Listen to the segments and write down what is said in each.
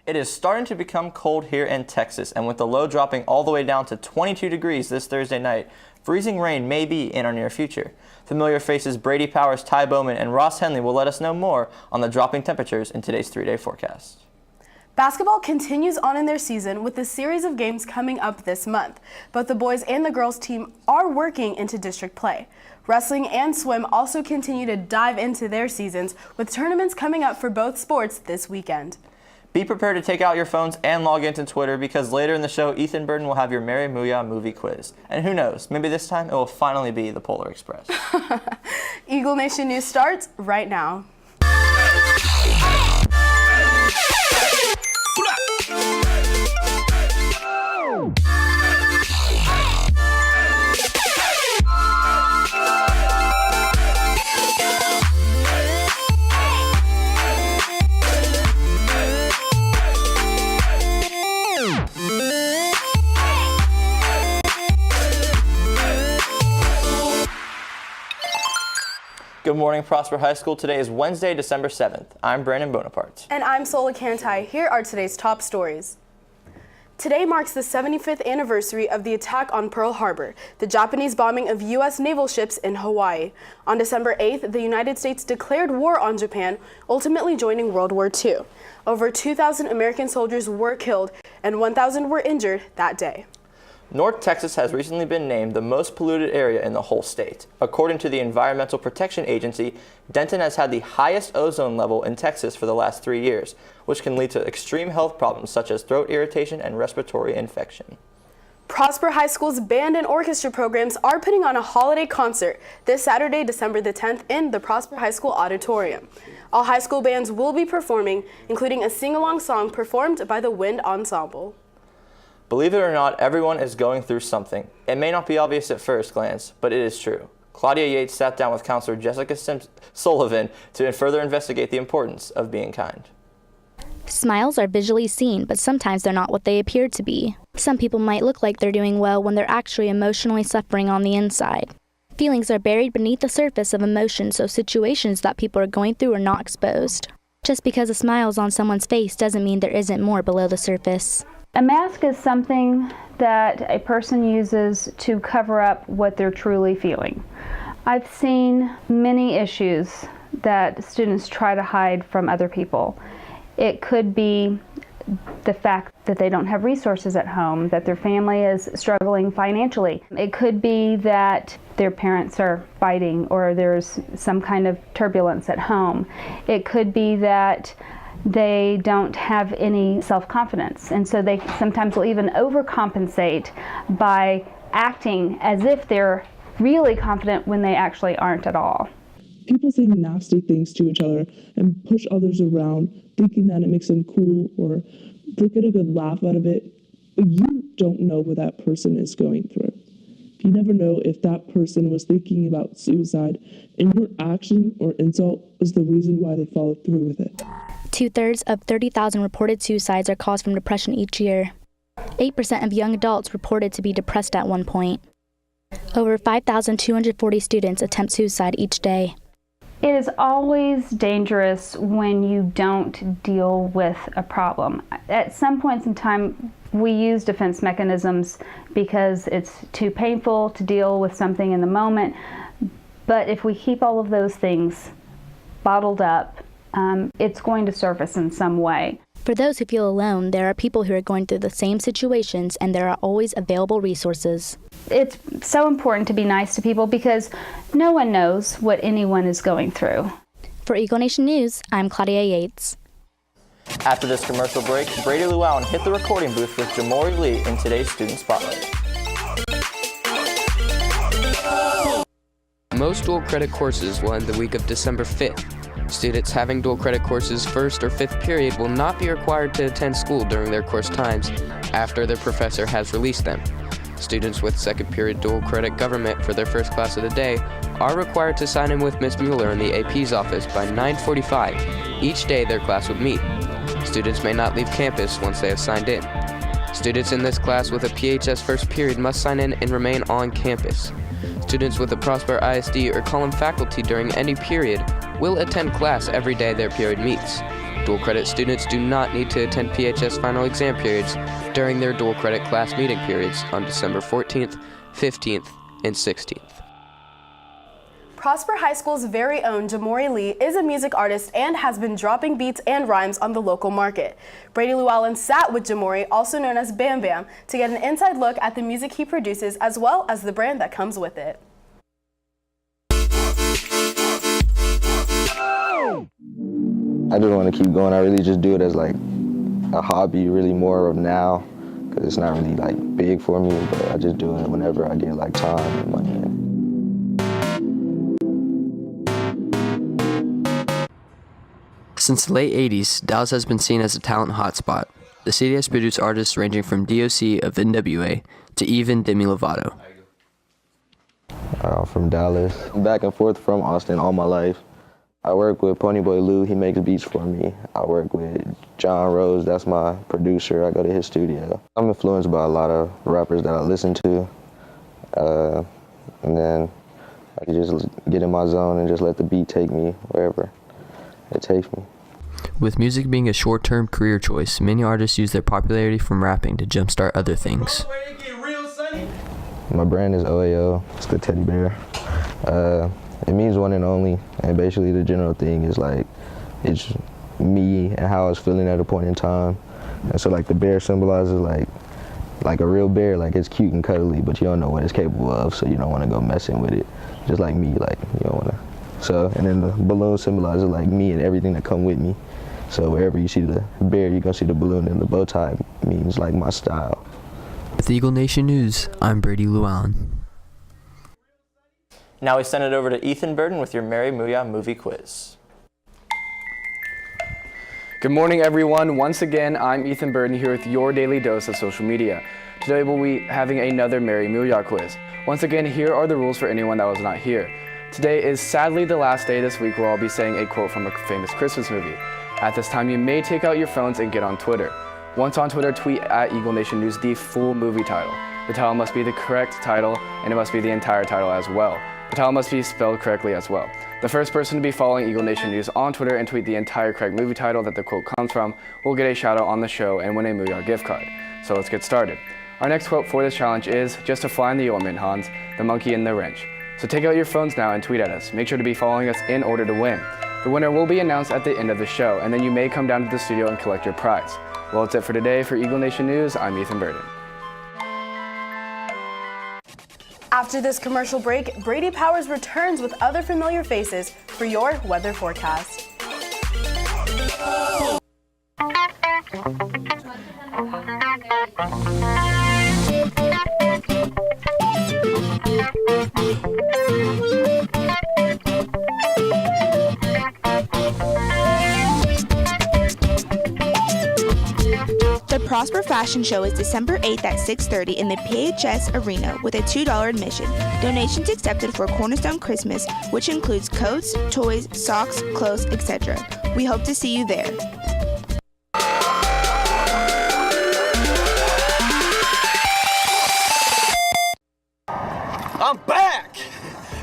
It is starting to become cold here in Texas, and with the low dropping all the way down to 22 degrees this Thursday night, freezing rain may be in our near future. Familiar faces Brady Powers, Ty Bowman, and Ross Henley will let us know more on the dropping temperatures in today's 3-day forecast. Basketball continues on in their season with a series of games coming up this month. Both the boys and the girls team are working into district play. Wrestling and swim also continue to dive into their seasons with tournaments coming up for both sports this weekend. Be prepared to take out your phones and log into Twitter because later in the show, Ethan Burden will have your Mary Muya movie quiz. And who knows, maybe this time it will finally be the Polar Express. Eagle Nation News starts right now. Good morning, Prosper High School. Today is Wednesday, December 7th. I'm Brandon Bonaparte. And I'm Sola Kantai. Here are today's top stories. Today marks the 75th anniversary of the attack on Pearl Harbor, the Japanese bombing of U.S. naval ships in Hawaii. On December 8th, the United States declared war on Japan, ultimately joining World War II. Over 2,000 American soldiers were killed and 1,000 were injured that day. North Texas has recently been named the most polluted area in the whole state. According to the Environmental Protection Agency, Denton has had the highest ozone level in Texas for the last 3 years, which can lead to extreme health problems such as throat irritation and respiratory infection. Prosper High School's band and orchestra programs are putting on a holiday concert this Saturday, December the 10th in the Prosper High School Auditorium. All high school bands will be performing, including a sing-along song performed by the Wind Ensemble. Believe it or not, everyone is going through something. It may not be obvious at first glance, but it is true. Claudia Yates sat down with counselor Jessica Sullivan to further investigate the importance of being kind. Smiles are visually seen, but sometimes they're not what they appear to be. Some people might look like they're doing well when they're actually emotionally suffering on the inside. Feelings are buried beneath the surface of emotion, so situations that people are going through are not exposed. Just because a smile is on someone's face doesn't mean there isn't more below the surface. A mask is something that a person uses to cover up what they're truly feeling. I've seen many issues that students try to hide from other people. It could be the fact that they don't have resources at home, that their family is struggling financially. It could be that their parents are fighting or there's some kind of turbulence at home. It could be that they don't have any self-confidence, and so they sometimes will even overcompensate by acting as if they're really confident when they actually aren't at all. People say nasty things to each other and push others around, thinking that it makes them cool or they get a good laugh out of it, but you don't know what that person is going through. You never know if that person was thinking about suicide, and your action or insult was the reason why they followed through with it. 2/3 of 30,000 reported suicides are caused from depression each year. 8% of young adults reported to be depressed at one point. Over 5,240 students attempt suicide each day. It is always dangerous when you don't deal with a problem. At some points in time, we use defense mechanisms because it's too painful to deal with something in the moment. But if we keep all of those things bottled up, it's going to surface in some way. For those who feel alone, there are people who are going through the same situations, and there are always available resources. It's so important to be nice to people because no one knows what anyone is going through. For Eagle Nation News, I'm Claudia Yates. After this commercial break, Brady Llewellyn hit the recording booth with Jamori Lee in today's Student Spotlight. Most dual credit courses will end the week of December 5th. Students having dual credit courses first or fifth period will not be required to attend school during their course times after their professor has released them. Students with second period dual credit government for their first class of the day are required to sign in with Ms. Mueller in the AP's office by 9:45 each day their class would meet. Students may not leave campus once they have signed in. Students in this class with a PHS first period must sign in and remain on campus. Students with a Prosper ISD or column faculty during any period will attend class every day their period meets. Dual credit students do not need to attend PHS final exam periods during their dual credit class meeting periods on December 14th, 15th, and 16th. Prosper High School's very own Jamori Lee is a music artist and has been dropping beats and rhymes on the local market. Brady Llewellyn sat with Jamori, also known as Bam Bam, to get an inside look at the music he produces as well as the brand that comes with it. I just want to keep going. I really just do it as like a hobby, really more of now, because it's not really like big for me, but I just do it whenever I get like time and money in. Since the late 80s, Dallas has been seen as a talent hotspot. The city has produced artists ranging from DOC of NWA to even Demi Lovato. I'm from Dallas. I'm back and forth from Austin all my life. I work with Ponyboy Lou, he makes beats for me. I work with John Rose, that's my producer. I go to his studio. I'm influenced by a lot of rappers that I listen to. And then I can just get in my zone and just let the beat take me wherever it takes me. With music being a short-term career choice, many artists use their popularity from rapping to jumpstart other things. My brand is OAO, it's the teddy bear. It means one and only, and basically the general thing is like, it's me and how I was feeling at a point in time. And so like the bear symbolizes like a real bear, like it's cute and cuddly, but you don't know what it's capable of, so you don't want to go messing with it. Just like me, like you don't want to. So, and then the balloon symbolizes like me and everything that come with me. So wherever you see the bear, you're gonna see the balloon, and the bow tie means like my style. With Eagle Nation News, I'm Brady Llewellyn. Now we send it over to Ethan Burden with your Mary Muya movie quiz. Good morning, everyone. Once again, I'm Ethan Burden here with your daily dose of social media. Today we'll be having another Mary Muya quiz. Once again, here are the rules for anyone that was not here. Today is sadly the last day this week where I'll be saying a quote from a famous Christmas movie. At this time, you may take out your phones and get on Twitter. Once on Twitter, tweet at Eagle Nation News the full movie title. The title must be the correct title, and it must be the entire title as well. The title must be spelled correctly as well. The first person to be following Eagle Nation News on Twitter and tweet the entire correct movie title that the quote comes from will get a shout out on the show and win a Muya gift card. So let's get started. Our next quote for this challenge is, "Just a fly in the ointment, Hans, the monkey in the wrench." So take out your phones now and tweet at us. Make sure to be following us in order to win. The winner will be announced at the end of the show, and then you may come down to the studio and collect your prize. Well, that's it for today. For Eagle Nation News, I'm Ethan Burden. After this commercial break, Brady Powers returns with other familiar faces for your weather forecast. The Prosper Fashion Show is December 8th at 6:30 in the PHS Arena with a $2 admission. Donations accepted for Cornerstone Christmas, which includes coats, toys, socks, clothes, etc. We hope to see you there. I'm back!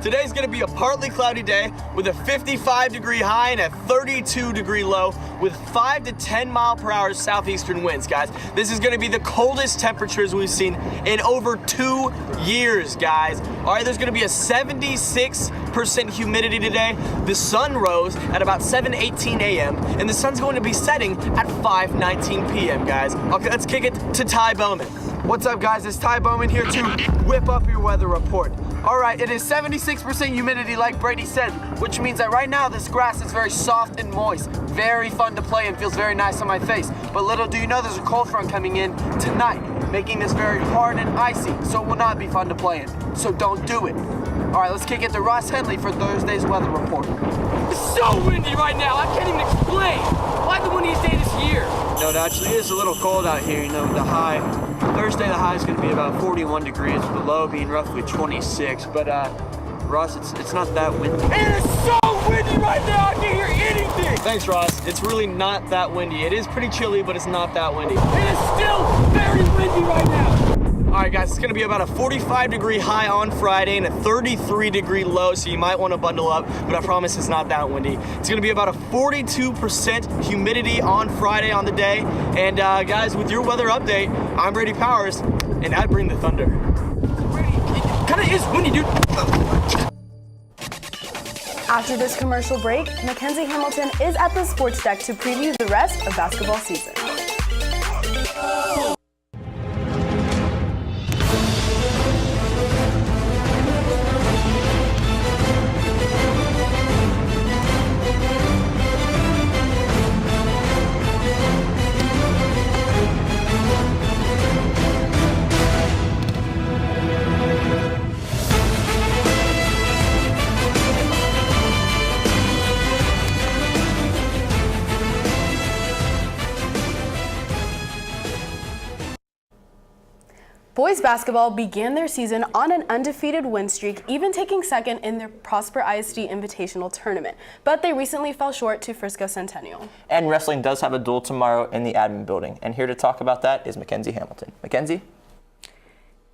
Today's gonna be a partly cloudy day with a 55-degree high and a 32-degree low with 5 to 10 mile per hour southeastern winds, guys. This is gonna be the coldest temperatures we've seen in over 2 years, guys. All right, there's gonna be a 76% humidity today. The sun rose at about 7:18 a.m. and the sun's going to be setting at 5:19 p.m., guys. Okay, let's kick it to Ty Bowman. What's up, guys? It's Ty Bowman here to whip up your weather report. All right, it is 76% humidity like Brady said, which means that right now this grass is very soft and moist. Very fun to play and feels very nice on my face. But little do you know there's a cold front coming in tonight, making this very hard and icy, so it will not be fun to play in. So don't do it. All right, let's kick it to Ross Henley for Thursday's weather report. It's so windy right now, I can't even explain. Why the windiest day this year? No, it actually is a little cold out here. You know, Thursday the high is going to be about 41 degrees, with the low being roughly 26. But Ross, it's not that windy. It is so windy right now, I can't hear anything. Thanks, Ross. It's really not that windy. It is pretty chilly, but it's not that windy. It is still very windy right now. right, guys, it's going to be about a 45-degree high on Friday and a 33-degree low, so you might want to bundle up, but I promise it's not that windy. It's going to be about a 42% humidity on Friday on the day. And guys, with your weather update, I'm Brady Powers, and I bring the thunder. It kind of is windy, dude. After this commercial break, Mackenzie Hamilton is at the sports deck to preview the rest of basketball season. Boys basketball began their season on an undefeated win streak, even taking second in their Prosper ISD Invitational Tournament, but they recently fell short to Frisco Centennial. And wrestling does have a duel tomorrow in the admin building, and here to talk about that is Mackenzie Hamilton. Mackenzie?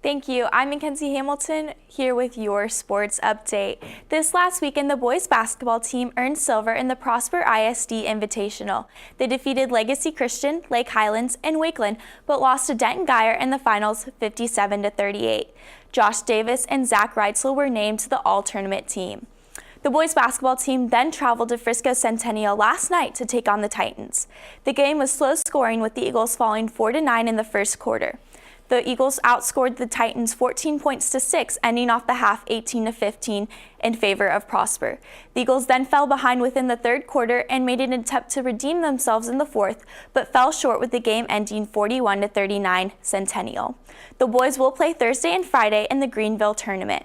Thank you. I'm Mackenzie Hamilton here with your sports update. This last weekend, the boys basketball team earned silver in the Prosper ISD Invitational. They defeated Legacy Christian, Lake Highlands, and Wakeland, but lost to Denton Geyer in the finals 57-38. Josh Davis and Zach Reitzel were named to the all-tournament team. The boys basketball team then traveled to Frisco Centennial last night to take on the Titans. The game was slow scoring, with the Eagles falling 4-9 in the first quarter. The Eagles outscored the Titans 14 points to 6, ending off the half 18-15 in favor of Prosper. The Eagles then fell behind within the third quarter and made an attempt to redeem themselves in the fourth, but fell short with the game ending 41-39 Centennial. The boys will play Thursday and Friday in the Greenville tournament.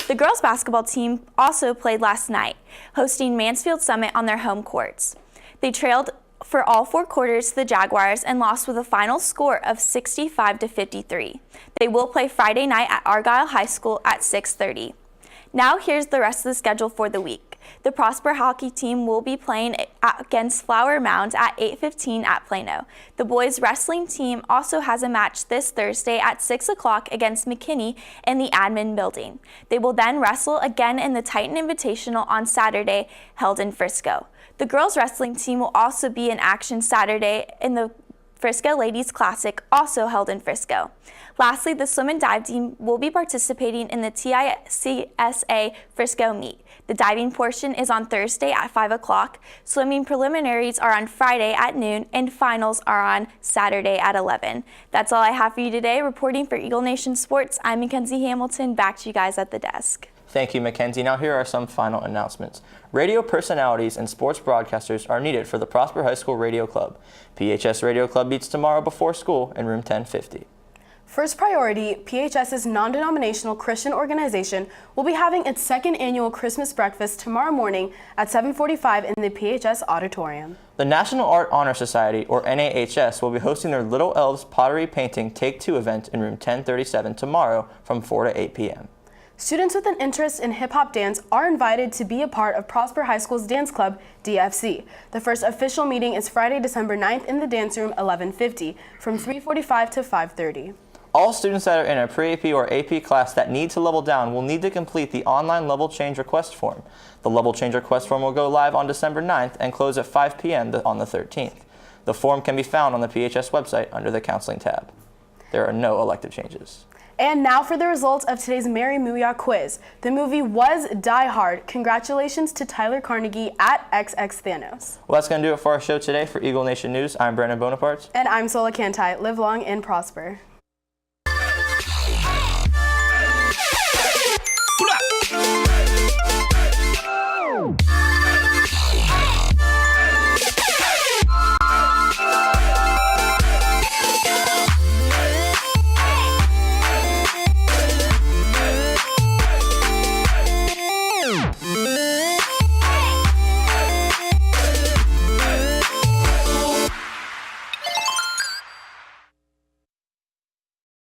The girls basketball team also played last night, hosting Mansfield Summit on their home courts. They trailed for all 4 quarters to the Jaguars and lost with a final score of 65-53. They will play Friday night at Argyle High School at 6:30. Now here's the rest of the schedule for the week. The Prosper hockey team will be playing against Flower Mound at 8:15 at Plano. The boys wrestling team also has a match this Thursday at 6 o'clock against McKinney in the admin building. They will then wrestle again in the Titan Invitational on Saturday, held in Frisco. The girls wrestling team will also be in action Saturday in the Frisco Ladies Classic, also held in Frisco. Lastly, the swim and dive team will be participating in the TICSA Frisco meet. The diving portion is on Thursday at 5 o'clock. Swimming preliminaries are on Friday at noon, and finals are on Saturday at 11. That's all I have for you today. Reporting for Eagle Nation Sports, I'm Mackenzie Hamilton. Back to you guys at the desk. Thank you, Mackenzie. Now here are some final announcements. Radio personalities and sports broadcasters are needed for the Prosper High School Radio Club. PHS Radio Club meets tomorrow before school in room 1050. First Priority, PHS's non-denominational Christian organization, will be having its second annual Christmas breakfast tomorrow morning at 7:45 in the PHS auditorium. The National Art Honor Society, or NAHS, will be hosting their Little Elves Pottery Painting Take 2 event in room 1037 tomorrow from 4 to 8 p.m. Students with an interest in hip-hop dance are invited to be a part of Prosper High School's dance club, DFC. The first official meeting is Friday, December 9th in the dance room, 1150, from 3:45 to 5:30. All students that are in a pre-AP or AP class that need to level down will need to complete the online level change request form. The level change request form will go live on December 9th and close at 5 p.m. on the 13th. The form can be found on the PHS website under the Counseling tab. There are no elective changes. And now for the results of today's Mary Muya quiz. The movie was Die Hard. Congratulations to Tyler Carnegie at XX Thanos. Well, that's going to do it for our show today. For Eagle Nation News, I'm Brandon Bonaparte. And I'm Sola Cantai. Live long and prosper.